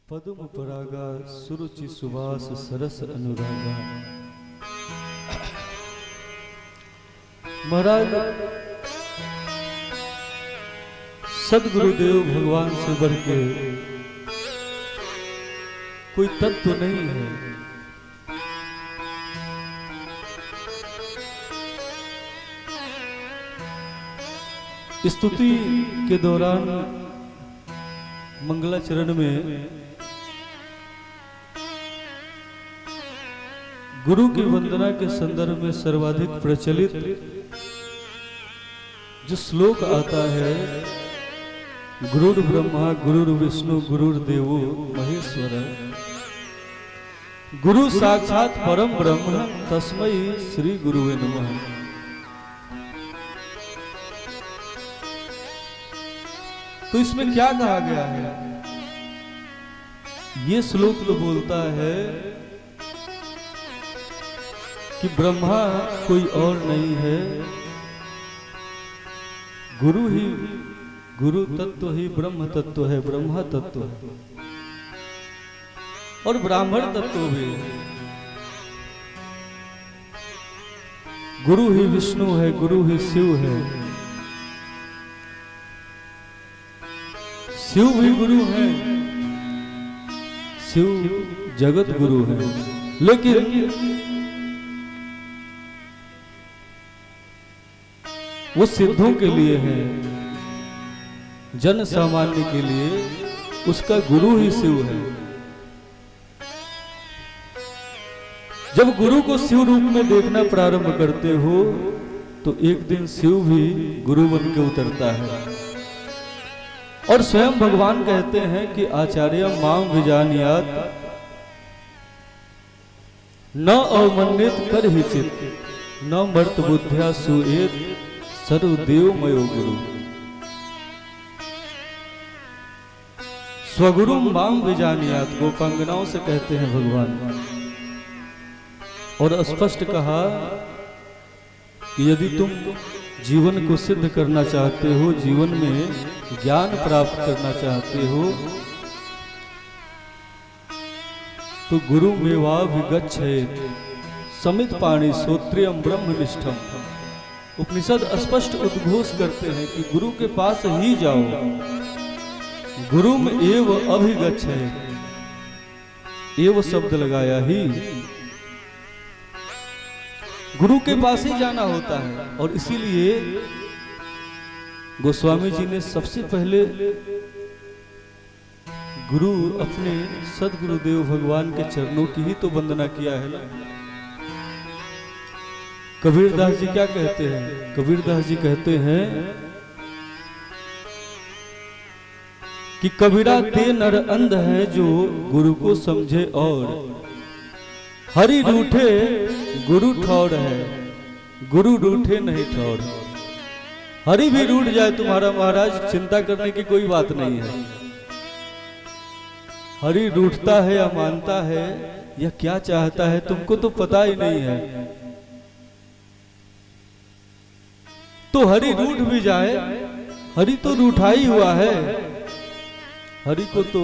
पदुम परागा सुरुचि सुवास सरस अनुरागा। महाराज सदगुरुदेव भगवान से बढ़ के कोई तत्व नहीं है। स्तुति के दौरान मंगलाचरण में गुरु की वंदना के संदर्भ में सर्वाधिक प्रचलित जो श्लोक आता है, गुरुर् ब्रह्मा गुरुर्विष्णु गुरुर्देवो महेश्वर, गुरु साक्षात परम ब्रह्म तस्मै श्री गुरुवे नमः। तो इसमें क्या कहा गया है? ये श्लोक तो बोलता है कि ब्रह्मा कोई और नहीं है, गुरु ही, गुरु तत्व ही ब्रह्म तत्व है, ब्रह्मा तत्व है और ब्राह्मण तत्व भी है। गुरु ही विष्णु है, गुरु ही शिव है, शिव भी गुरु है, शिव जगत गुरु है। लेकिन वो सिद्धों के लिए है, जन सामान्य के लिए उसका गुरु ही शिव है। जब गुरु को शिव रूप में देखना प्रारंभ करते हो तो एक दिन शिव भी गुरु बन के उतरता है और स्वयं भगवान कहते हैं कि आचार्य मां विजानियात न अवमन्यत कर ही चित न मर्त बुद्ध्या सुएत सर्वदेव मयो गुरु। स्वगुरु मां विजानियात गोपांगनाओं से कहते हैं भगवान, और स्पष्ट कहा कि यदि तुम जीवन को सिद्ध करना चाहते हो, जीवन में ज्ञान प्राप्त करना चाहते हो, तो गुरु मेवा विगच्छेत समित पाणि श्रोत्रियम ब्रह्मनिष्ठम। उपनिषद स्पष्ट उद्घोष करते हैं कि गुरु के पास ही जाओ, गुरु में एव अभिगच्छेत, एव शब्द लगाया ही, गुरु के पास ही जाना होता है। और इसीलिए गोस्वामी जी ने सबसे पहले गुरु अपने सदगुरुदेव भगवान के चरणों की ही तो वंदना किया है ना। कबीरदास जी क्या कहते हैं? कबीरदास जी कहते हैं कि कबीरा ते नर अंध है जो गुरु को समझे, और हरि रूठे गुरु ठौर है, गुरु रूठे नहीं ठौर। हरि भी रूठ जाए तुम्हारा महाराज, चिंता करने की कोई बात नहीं है। हरि रूठता है या मानता है या क्या चाहता है तुमको तो पता ही नहीं है। तो हरि रूठ भी जाए, हरि तो रूठा ही हुआ है, हरि को तो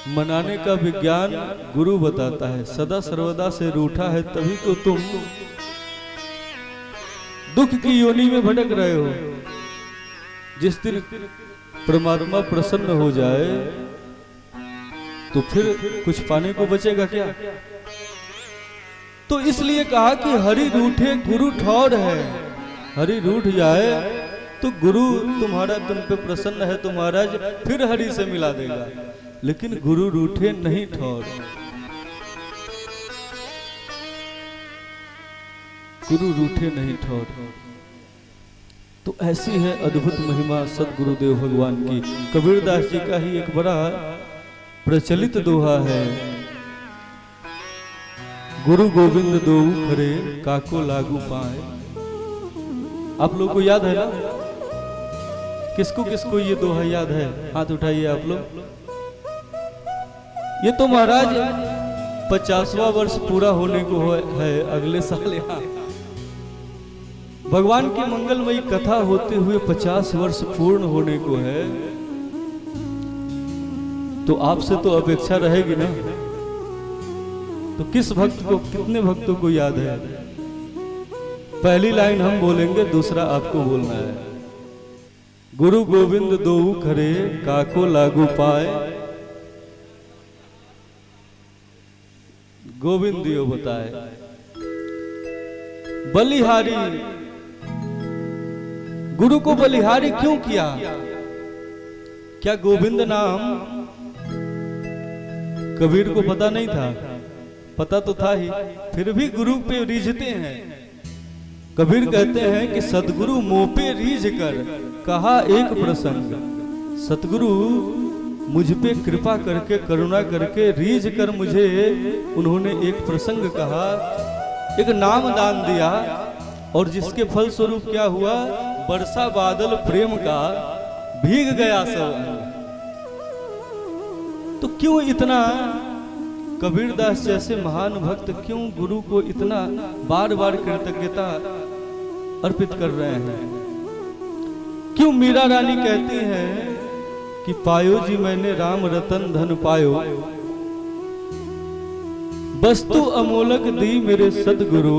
मनाने का विज्ञान गुरु बताता है। सदा सर्वदा से रूठा है तभी तो तुम दुख की योनि में भटक रहे हो। जिस दिन परमात्मा प्रसन्न हो जाए तो फिर कुछ पाने को बचेगा क्या? तो इसलिए कहा कि हरि रूठे गुरु ठौर है। हरि रूठ जाए तो गुरु तुम्हारा तुम पे प्रसन्न है तो महाराज फिर हरि से मिला देगा, लेकिन गुरु रूठे नहीं ठौर। गुरु रूठे नहीं ठौर। तो ऐसी है अद्भुत महिमा सदगुरुदेव भगवान की। कबीरदास जी का ही एक बड़ा प्रचलित दोहा है, गुरु गोविंद दोऊ खरे काको लागू पाए। आप लोग को याद है ना? किसको किसको ये दोहा याद है? हाथ उठाइए आप लोग। ये तो महाराज 50वां वर्ष पूरा होने को है अगले साल। यहाँ भगवान की मंगलमयी कथा होते हुए 50 वर्ष पूर्ण होने को है, तो आपसे तो अपेक्षा रहेगी ना। तो किस भक्त को, कितने भक्तों को याद है? पहली लाइन हम बोलेंगे, दूसरा आपको बोलना है। गुरु गोविंद दोऊ खरे काको लागू पाए, गोविंद दियो बताए। बलिहारी, गुरु को बलिहारी क्यों किया? क्या गोविंद नाम कबीर को पता नहीं था? पता तो था ही, फिर भी गुरु पे रीझते हैं। कबीर कहते हैं कि सतगुरु मुंह पे रीझ कर कहा एक प्रसंग, सतगुरु मुझ पे कृपा करके करुणा करके रीझ कर मुझे उन्होंने एक प्रसंग कहा, एक नाम दान दिया, और जिसके फल स्वरूप क्या हुआ, वर्षा बादल प्रेम का भीग गया सब। तो क्यों इतना कबीरदास जैसे महान भक्त क्यों गुरु को इतना बार बार कृतज्ञता अर्पित कर रहे हैं? क्यों मीरा रानी कहती हैं कि पायो जी मैंने राम रतन धन पायो, वस्तु अमोलक दी मेरे सदगुरु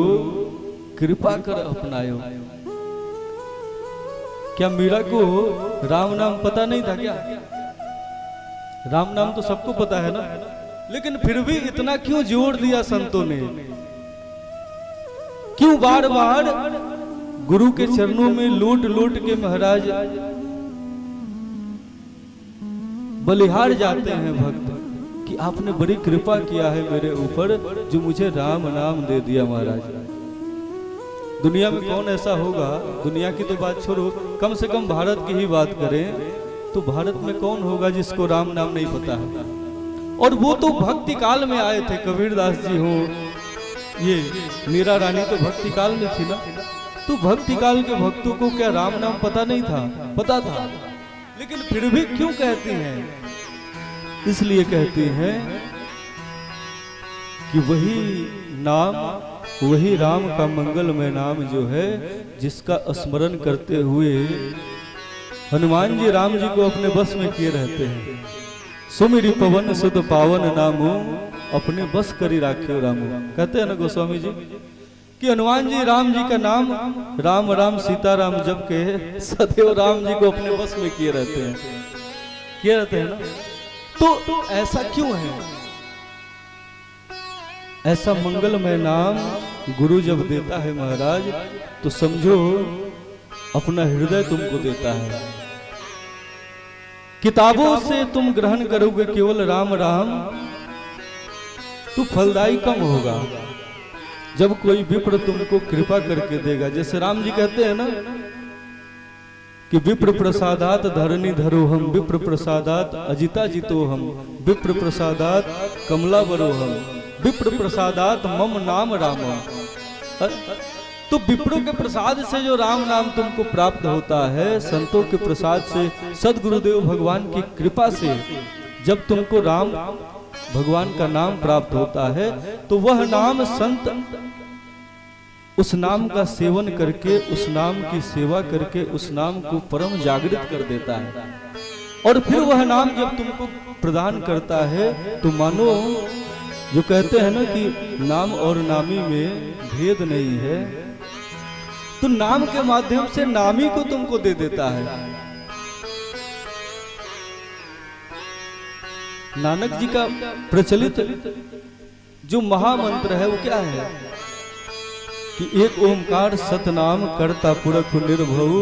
कृपा कर अपनायो। क्या मीरा को राम नाम पता नहीं था क्या? राम नाम तो सबको पता है ना, लेकिन फिर भी इतना क्यों जोर दिया संतों ने? क्यों बार बार गुरु के चरणों में लौट लौट के महाराज बलिहार जाते हैं भक्त कि आपने बड़ी कृपा किया है मेरे ऊपर, जो मुझे राम नाम दे दिया महाराज। दुनिया में कौन ऐसा होगा, दुनिया की तो बात छोड़ो, कम से कम भारत की ही बात करें तो भारत में कौन होगा जिसको राम नाम नहीं पता है? और वो तो भक्ति काल में आए थे, कबीरदास जी हो, ये मीरा रानी तो भक्ति काल में थी ना। तो भक्ति काल के भक्तों को क्या राम नाम पता नहीं था? पता था, लेकिन फिर भी क्यों कहती हैं? इसलिए कहती हैं कि वही नाम, वही राम का मंगलमय नाम जो है, जिसका स्मरण करते हुए हनुमान जी राम जी को अपने बस में किए रहते हैं। सुमिरि पवन सुत पावन नामो, अपने बस करी राख्यो रामो। कहते हैं ना गोस्वामी जी कि हनुमान जी राम जी का नाम राम राम सीताराम जप के सदैव राम जी को अपने बस में किए रहते हैं ना। तो ऐसा क्यों है? ऐसा मंगलमय नाम गुरु जब देता है महाराज, तो समझो अपना हृदय तुमको देता है। किताबों से तुम ग्रहण करोगे केवल राम राम, तो फलदायी कम होगा। जब कोई विप्र तुमको कृपा करके देगा, जैसे राम जी कहते हैं ना कि विप्र प्रसादात धरणी धरो हम, विप्र प्रसादात अजिता जितो हम, विप्र प्रसादात कमला बरो हम, विप्र प्रसादात मम नाम राम। तो विप्रों के प्रसाद से जो राम नाम तुमको प्राप्त होता है, संतों के प्रसाद से, सदगुरुदेव भगवान की कृपा से जब तुमको राम भगवान का नाम प्राप्त होता है, तो वह नाम संत उस नाम का सेवन करके, उस नाम की सेवा करके उस नाम को परम जागृत कर देता है। और फिर वह नाम जब तुमको प्रदान करता है, तो मानो जो कहते हैं ना कि नाम और नामी में भेद नहीं है, तो नाम के माध्यम से नामी को तुमको दे देता है। नानक जी का प्रचलित जो महामंत्र है वो क्या है कि एक ओंकार सतनाम करता पुरख निर्भव,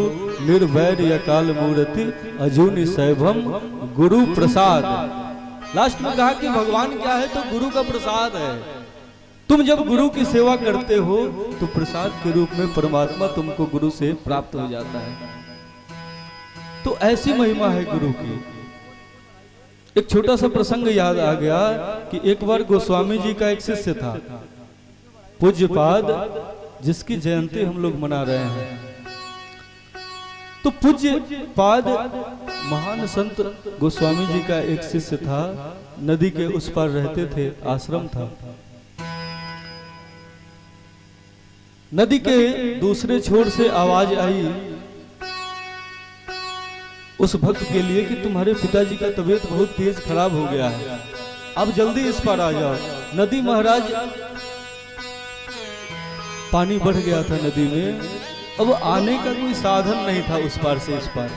निर्वैर अकाल मूर्ति अजूनि सैभम गुरु प्रसाद। लास्ट में कहा कि भगवान क्या है, तो गुरु का प्रसाद है। तुम जब गुरु की सेवा करते हो तो प्रसाद के रूप में परमात्मा तुमको गुरु से प्राप्त हो जाता है। तो ऐसी महिमा है गुरु की। एक छोटा सा प्रसंग याद आ गया कि एक बार गोस्वामी जी का एक शिष्य था, पूज्यपाद, जिसकी जयंती हम लोग मना रहे हैं। तो पूज्यपाद महान संत गोस्वामी जी का एक शिष्य था, नदी के उस पार रहते थे, आश्रम था। नदी के दूसरे छोर से आवाज आई उस भक्त के लिए कि तुम्हारे पिताजी का तबीयत बहुत तेज खराब हो गया है, अब जल्दी इस पार आ जाओ। नदी महाराज पानी बढ़ गया था नदी में, अब आने का कोई साधन नहीं था उस पार से इस पार।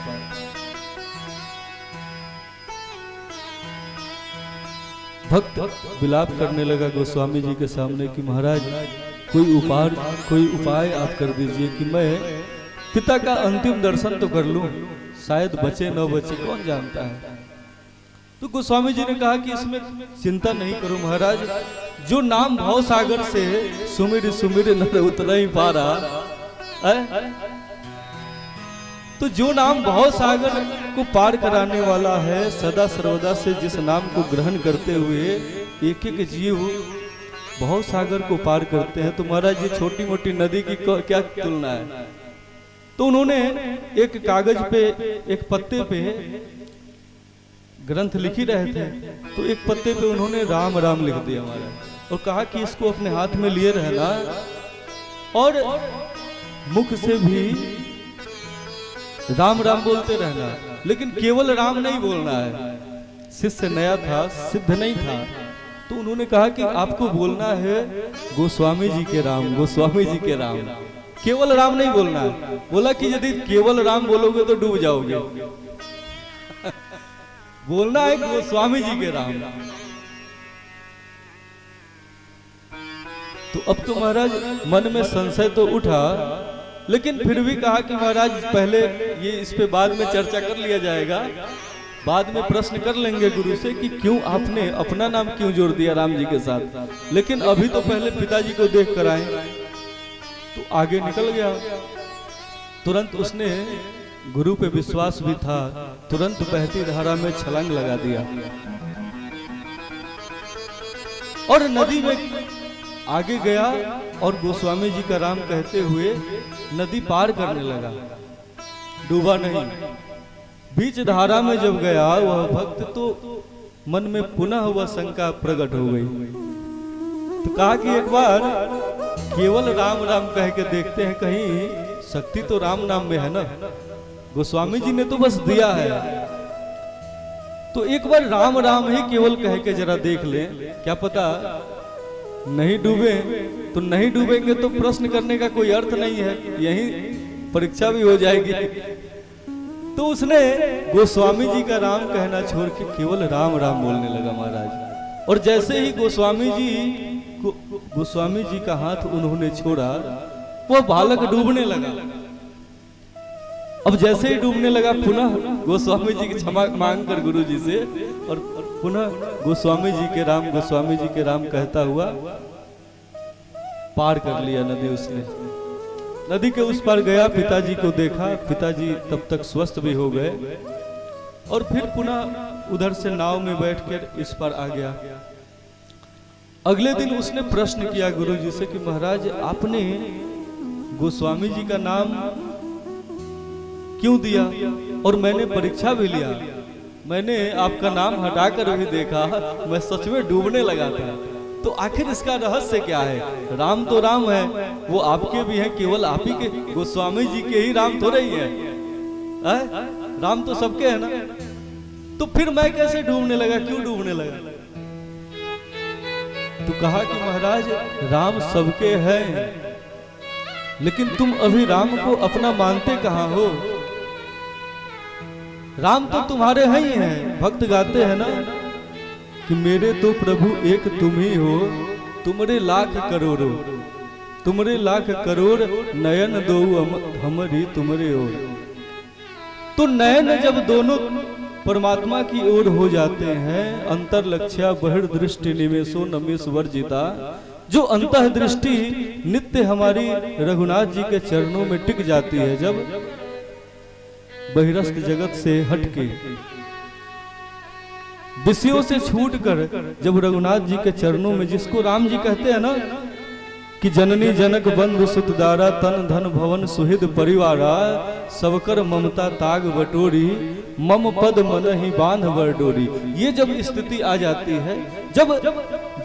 भक्त विलाप करने लगा गोस्वामी जी के सामने कि महाराज कोई उपाय आप कर दीजिए कि मैं पिता का अंतिम दर्शन तो कर लूं, शायद बचे न बचे कौन जानता है। तो गोस्वामी जी ने कहा कि इसमें चिंता नहीं करो महाराज, जो नाम भाव सागर से सुमिर सुमिर नर उतर ही पारा, तो जो नाम भाव सागर को पार कराने वाला है, सदा सर्वदा से जिस नाम को ग्रहण करते हुए एक एक जीव भाव सागर को पार करते हैं, तो महाराज ये छोटी मोटी नदी की क्या तुलना है। तो उन्होंने एक कागज पे, एक पत्ते पे ग्रंथ लिख ही रहे थे, तो एक पत्ते पे उन्होंने राम राम लिख दिया महाराज, और कहा कि इसको अपने हाथ में लिए रहना और मुख से भी राम राम बोलते रहना, लेकिन केवल राम नहीं बोलना है। शिष्य नया था, सिद्ध नहीं था, तो उन्होंने कहा कि आपको बोलना है गोस्वामी जी के राम, गोस्वामी जी के राम, केवल राम नहीं बोलना है। बोला कि यदि केवल राम बोलोगे तो डूब जाओगे, बोलना है गोस्वामी जी के राम। तो अब तो महाराज मन में संशय तो उठा, लेकिन फिर भी कहा कि महाराज पहले ये इस पे बाद में चर्चा कर लिया जाएगा, बाद में प्रश्न कर लेंगे गुरु से कि क्यों आपने अपना नाम क्यों जोड़ दिया राम जी के साथ, लेकिन अभी तो पहले पिताजी को देख कर आए। तो आगे निकल गया, तुरंत उसने गुरु पे विश्वास भी था, तुरंत बहती धारा में छलांग लगा दिया और नदी में आगे गया और गोस्वामी जी का राम कहते हुए नदी पार करने लगा, डूबा नहीं। बीच धारा में जब गया वह भक्त, तो मन में पुनः वह शंका प्रकट हो गई। तो कहा कि एक बार केवल राम राम कह के देखते हैं, कहीं शक्ति तो राम नाम में है ना, गोस्वामी जी ने तो बस दिया है, तो एक बार राम राम ही केवल कह के जरा देख लें, क्या पता नहीं डूबे। तो नहीं डूबेंगे तो प्रश्न करने का कोई अर्थ नहीं है, यही परीक्षा भी हो जाएगी। तो उसने गोस्वामी जी का राम कहना छोड़ के केवल राम राम बोलने लगा महाराज, और जैसे ही गोस्वामी जी का हाथ उन्होंने छोड़ा, वो बालक डूबने लगा। अब जैसे ही डूबने लगा, पुनः गोस्वामी जी की क्षमा मांग कर गुरु जी से, और पुनः गोस्वामी जी के राम, गोस्वामी जी के राम कहता हुआ पार कर लिया नदी। उसने नदी के उस पार गया, पिताजी को देखा, पिताजी तब तक स्वस्थ भी हो गए, और फिर पुनः उधर से नाव में बैठकर इस पार आ गया। अगले दिन उसने प्रश्न किया गुरु जी से कि महाराज आपने गोस्वामी जी का नाम क्यों दिया, और मैंने परीक्षा भी लिया, मैंने आपका नाम हटाकर भी देखा, मैं सच में डूबने लगा था, तो आखिर इसका रहस्य क्या है। राम तो राम है, वो आपके भी हैं, केवल आप ही के, गोस्वामी जी के ही राम थोड़े ही है, राम तो सबके है ना, तो फिर मैं कैसे डूबने लगा, क्यों डूबने लगा। तो कहा कि महाराज राम सबके हैं, लेकिन तुम अभी राम को अपना मानते कहाँ हो। राम तो तुम्हारे हैं ही हैं, भक्त गाते हैं ना कि मेरे तो प्रभु एक तुम ही हो, तुमरे लाख करोड़ों, तुमरे लाख करोड़ नयन दो हमारी तुमरे ओर। तो नयन जब दोनों परमात्मा की ओर हो जाते हैं, अंतर लक्ष्या बहिर्दृष्टि निवेशो नमेश वर्जिता, जो अंतः दृष्टि नित्य हमारी रघुनाथ जी के चरणों में टिक जाती है, जब बहिरस्त जगत से हटके विषयों से छूटकर जब रघुनाथ जी के चरणों में, जिसको राम जी कहते हैं ना कि जननी जनक बंधु सुतदारा, तन धन भवन सुहृद परिवारा, सबकर ममता ताग बटोरी, मम पद मन ही बांध बरडोरी। ये जब स्थिति आ जाती है, जब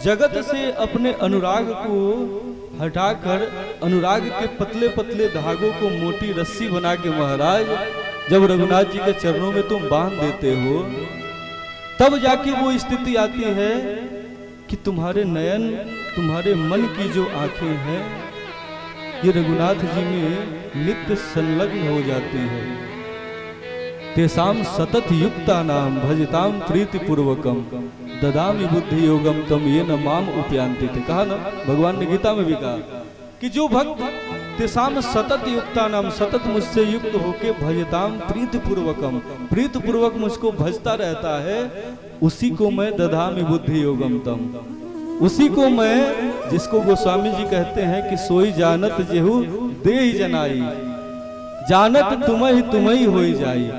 जगत से अपने अनुराग को हटाकर अनुराग के पतले पतले धागों को मोटी रस्सी बना के महाराज जब रघुनाथ जी के चरणों में तुम बांध देते हो, तब जाके वो स्थिति आती है कि तुम्हारे नयन, तुम्हारे मन की जो आंखें हैं, ये रघुनाथ जी में नित्य संलग्न हो जाती है। तेसाम सतत युक्ता नाम भजताम प्रीति पूर्वकम ददामि बुद्धि योगम तम ये न माम उपयांति। कहा ना, भगवान ने गीता में भी कहा कि जो भक्त तेसाम सतत युक्ता नाम, सतत मुझसे युक्त होके भजताम प्रीत पूर्वकम, प्रीत पूर्वक मुझको भजता रहता है, उसी को मैं दधामि बुद्धि योगम तम, उसी को मैं, जिसको गोस्वामी जी कहते हैं कि सोई जानत जेहू देहि जनाई, जानत तुम्हें ही होई जाई,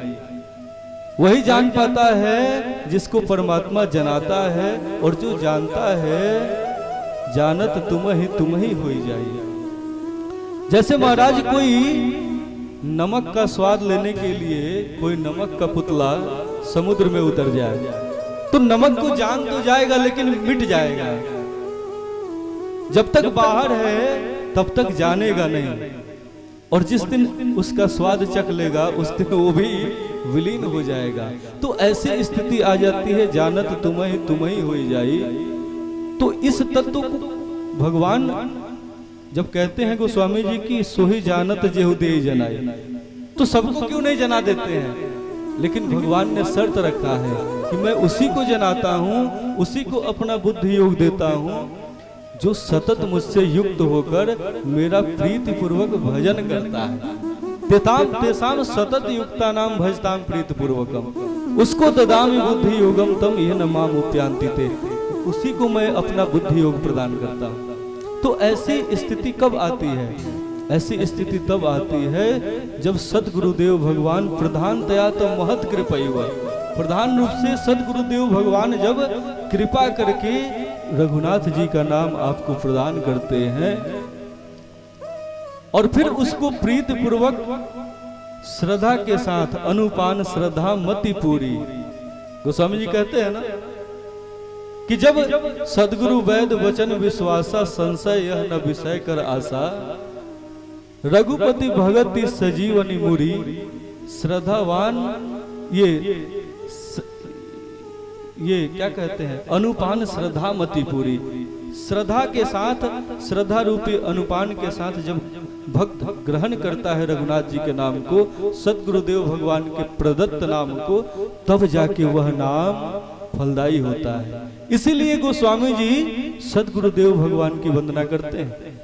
वही जान पाता है जिसको परमात्मा जनाता है, और जो जानता है जानत तुम्हें ही होई जाई। जैसे महाराज कोई नमक का स्वाद लेने के लिए कोई नमक का पुतला समुद्र में उतर जाए तो नमक को जान तो जाएगा लेकिन मिट जाएगा, जब तक बाहर है तब तक जानेगा नहीं, और जिस दिन उसका स्वाद चख लेगा उस दिन वो भी विलीन हो जाएगा। तो ऐसी स्थिति आ जाती है, जानत तुम्हें ही होई जाई। तो इस तत्व को भगवान जब कहते हैं गोस्वामी जी की सोही जानत जेहु देहि जनाई, तो सबको क्यों नहीं जना देते हैं, लेकिन भगवान ने शर्त रखा है कि मैं उसी को जनाता हूँ, उसी को अपना बुद्धि योग देता हूँ जो सतत मुझसे युक्त होकर मेरा प्रीति पूर्वक भजन करता है। तेसाम सतत युक्ता नाम भजताम प्रीति पूर्वकम, उसको ददामि बुद्धि योगम तम यह न माम उपयांति ते, उसी को मैं अपना बुद्धि योग प्रदान करता हूँ। तो ऐसी स्थिति कब आती है? ऐसी स्थिति तब आती है जब सदगुरुदेव भगवान प्रधानतया तो महत कृपा, प्रधान रूप से सदगुरुदेव भगवान जब कृपा करके रघुनाथ जी का नाम आपको प्रदान करते हैं, और फिर उसको प्रीति पूर्वक श्रद्धा के साथ, अनुपान श्रद्धा मति पूरी। गोस्वामी जी कहते हैं ना कि जब सदगुरु वैद वचन विश्वासा, संशय यह न विषय कर आशा, रघुपति भगति सजीवनी मुरी, श्रद्धावान ये क्या कहते हैं, अनुपान श्रद्धा मति पूरी। श्रद्धा के साथ, श्रद्धा रूपी अनुपान के साथ जब भक्त ग्रहण करता है रघुनाथ जी के नाम को, सदगुरुदेव भगवान के प्रदत्त नाम को, तब जाके वह नाम फलदायी होता है। इसीलिए गोस्वामी जी सदगुरुदेव भगवान की वंदना करते हैं।